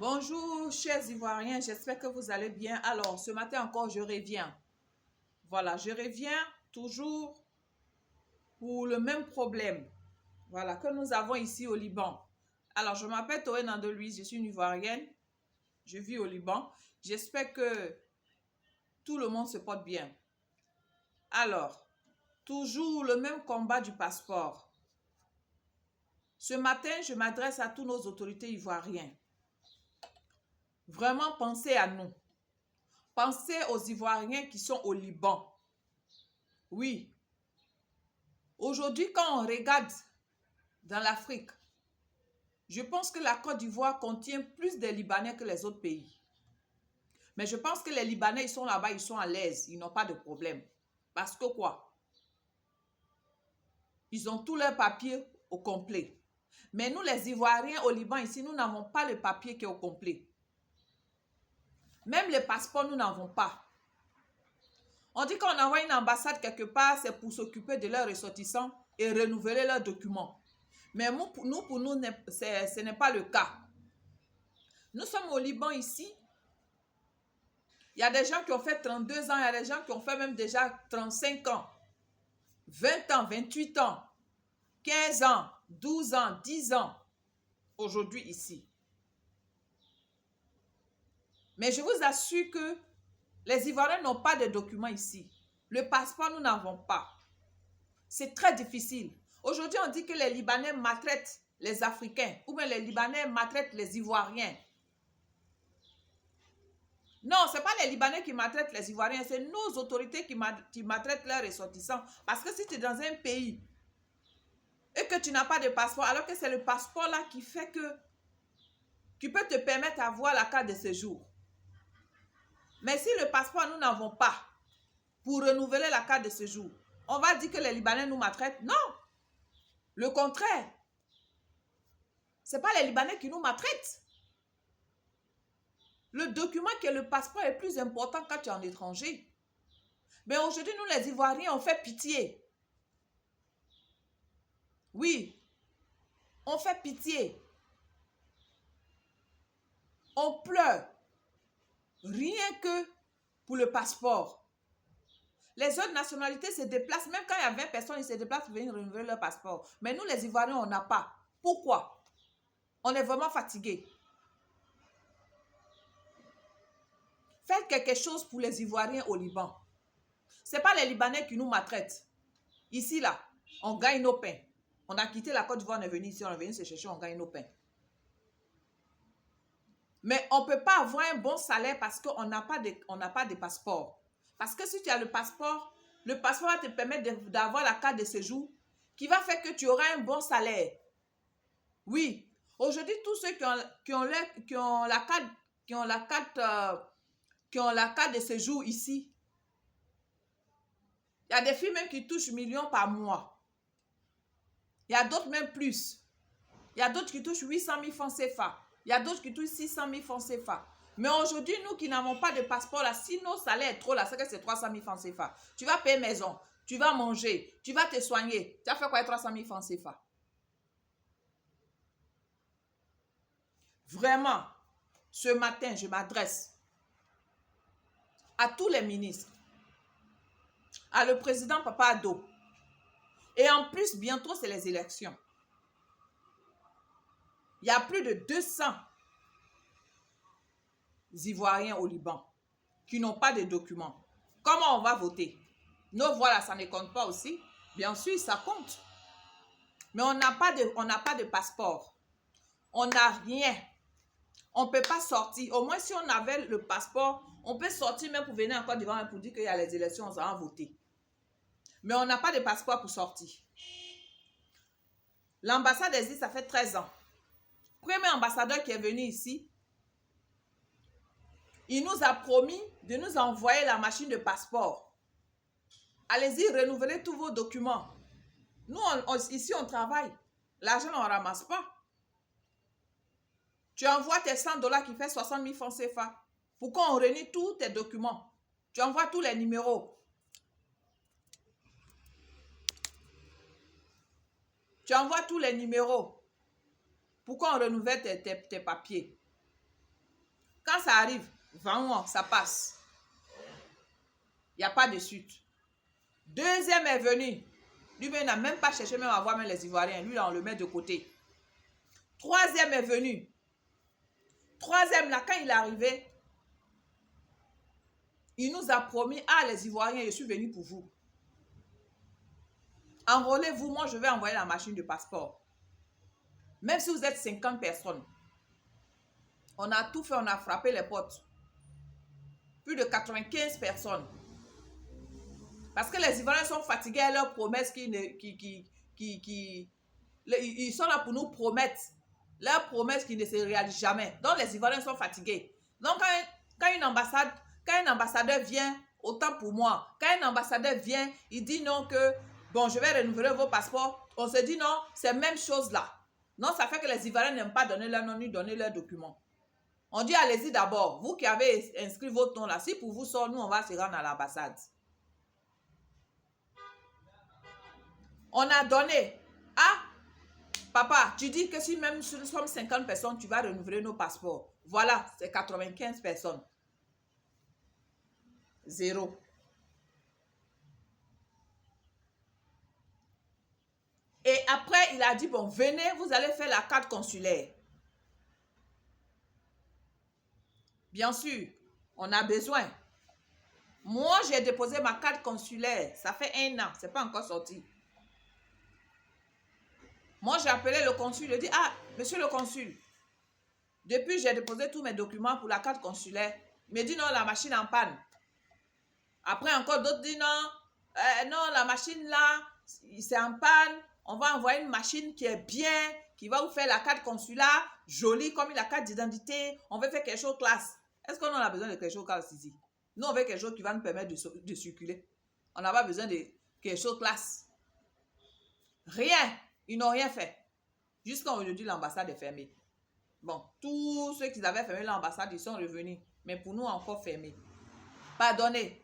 Bonjour, chers Ivoiriens, j'espère que vous allez bien. Alors, ce matin encore, je reviens. Voilà, je reviens toujours pour le même problème. Voilà, que nous avons ici au Liban. Alors, je m'appelle Toé Nandelouise, je suis une Ivoirienne. Je vis au Liban. J'espère que tout le monde se porte bien. Alors, toujours le même combat du passeport. Ce matin, je m'adresse à tous nos autorités ivoiriennes. Vraiment, pensez à nous. Pensez aux Ivoiriens qui sont au Liban. Oui. Aujourd'hui, quand on regarde dans l'Afrique, je pense que la Côte d'Ivoire contient plus de Libanais que les autres pays. Mais je pense que les Libanais, ils sont là-bas, ils sont à l'aise, ils n'ont pas de problème. Parce que quoi? Ils ont tous leurs papiers au complet. Mais nous, les Ivoiriens au Liban, ici, nous n'avons pas le papier qui est au complet. Même les passeports, nous n'avons pas. On dit qu'on envoie une ambassade quelque part, c'est pour s'occuper de leurs ressortissants et renouveler leurs documents. Mais pour nous ce n'est pas le cas. Nous sommes au Liban ici. Il y a des gens qui ont fait 32 ans, il y a des gens qui ont fait même déjà 35 ans, 20 ans, 28 ans, 15 ans, 12 ans, 10 ans, aujourd'hui ici. Mais je vous assure que les Ivoiriens n'ont pas de documents ici. Le passeport, nous n'avons pas. C'est très difficile. Aujourd'hui, on dit que les Libanais maltraitent les Africains ou bien les Libanais maltraitent les Ivoiriens. Non, ce n'est pas les Libanais qui maltraitent les Ivoiriens, c'est nos autorités qui maltraitent leurs ressortissants. Parce que si tu es dans un pays et que tu n'as pas de passeport, alors que c'est le passeport là qui fait que qui peut te permettre d'avoir la carte de séjour. Mais si le passeport, nous n'avons pas pour renouveler la carte de séjour, on va dire que les Libanais nous maltraitent? Non, le contraire. Ce n'est pas les Libanais qui nous maltraitent. Le document qui est le passeport est plus important quand tu es en étranger. Mais aujourd'hui, nous les Ivoiriens, on fait pitié. Oui, on fait pitié. On pleure. Rien que pour le passeport. Les autres nationalités se déplacent, même quand il y a 20 personnes, ils se déplacent pour venir renouveler leur passeport. Mais nous, les Ivoiriens, on n'a pas. Pourquoi? On est vraiment fatigués. Faites quelque chose pour les Ivoiriens au Liban. Ce n'est pas les Libanais qui nous maltraitent. Ici, là, on gagne nos pains. On a quitté la Côte d'Ivoire, on est venu ici, on est venu se chercher, on gagne nos pains. Mais on ne peut pas avoir un bon salaire parce qu'on n'a pas de passeport. Parce que si tu as le passeport va te permettre d'avoir la carte de séjour qui va faire que tu auras un bon salaire. Oui. Aujourd'hui, tous ceux qui ont la carte de séjour ici, il y a des filles même qui touchent millions par mois. Il y a d'autres même plus. Il y a d'autres qui touchent 800 000 francs CFA. Il y a d'autres qui touchent 600 000 francs CFA. Mais aujourd'hui, nous qui n'avons pas de passeport, là, si nos salaires sont trop, là, c'est que c'est 300 000 francs CFA. Tu vas payer maison, tu vas manger, tu vas te soigner. Tu as fait quoi avec 300 000 francs CFA? Vraiment, ce matin, je m'adresse à tous les ministres, à le président Papa Addo. Et en plus, bientôt, c'est les élections. Il y a plus de 200 Ivoiriens au Liban qui n'ont pas de documents. Comment on va voter? Nos voix là, ça ne compte pas aussi. Bien sûr, ça compte. Mais on n'a pas de passeport. On n'a rien. On ne peut pas sortir. Au moins, si on avait le passeport, on peut sortir même pour venir en Côte d'Ivoire pour dire qu'il y a les élections, on va voter. Mais on n'a pas de passeport pour sortir. L'ambassade existe, ça fait 13 ans. Premier ambassadeur qui est venu ici, il nous a promis de nous envoyer la machine de passeport. Allez-y, renouvelez tous vos documents. Nous, ici, on travaille. L'argent, on ne ramasse pas. Tu envoies tes 100 $ qui fait 60 000 francs CFA. Pour qu'on renie tous tes documents. Tu envoies tous les numéros. Tu envoies tous les numéros. Pour qu'on renouvelle tes papiers. Quand ça arrive, vraiment, ça passe. Il n'y a pas de suite. Deuxième est venu. Lui-même n'a même pas cherché même à voir même les Ivoiriens. Lui, là, on le met de côté. Troisième est venu. Troisième, là, quand il est arrivé, il nous a promis, ah, les Ivoiriens, je suis venu pour vous. Enrôlez-vous, moi, je vais envoyer la machine de passeport. Même si vous êtes 50 personnes. On a tout fait, on a frappé les portes. Plus de 95 personnes. Parce que les Ivoiriens sont fatigués à leurs promesses ils sont là pour nous promettre leurs promesses qui ne se réalisent jamais. Donc les Ivoiriens sont fatigués. Donc quand un ambassadeur vient, autant pour moi, quand un ambassadeur vient, il dit non que, bon, je vais renouveler vos passeports, on se dit non, c'est la même chose là. Non, ça fait que les Ivoiriens n'aiment pas donner leur nom ni donner leurs documents. On dit allez-y d'abord, vous qui avez inscrit votre nom là, si pour vous sort, nous on va se rendre à l'ambassade. On a donné. Ah, papa, tu dis que si même nous sommes 50 personnes, tu vas renouveler nos passeports. Voilà, c'est 95 personnes. 0. Et après, il a dit, bon, venez, vous allez faire la carte consulaire. Bien sûr, on a besoin. Moi, j'ai déposé ma carte consulaire. Ça fait 1 an, c'est pas encore sorti. Moi, j'ai appelé le consul, je dis, ah, monsieur le consul, depuis j'ai déposé tous mes documents pour la carte consulaire. Il me dit, non, la machine en panne. Après, encore d'autres disent, non, non, la machine là, c'est en panne. On va envoyer une machine qui est bien, qui va vous faire la carte consulaire, jolie comme la carte d'identité. On veut faire quelque chose de classe. Est-ce qu'on a besoin de quelque chose de classe ici? Nous, on veut quelque chose qui va nous permettre de circuler. On n'a pas besoin de quelque chose de classe. Rien. Ils n'ont rien fait. Jusqu'à aujourd'hui, l'ambassade est fermée. Bon, tous ceux qui avaient fermé l'ambassade, ils sont revenus. Mais pour nous, encore fermés. Pardonnez.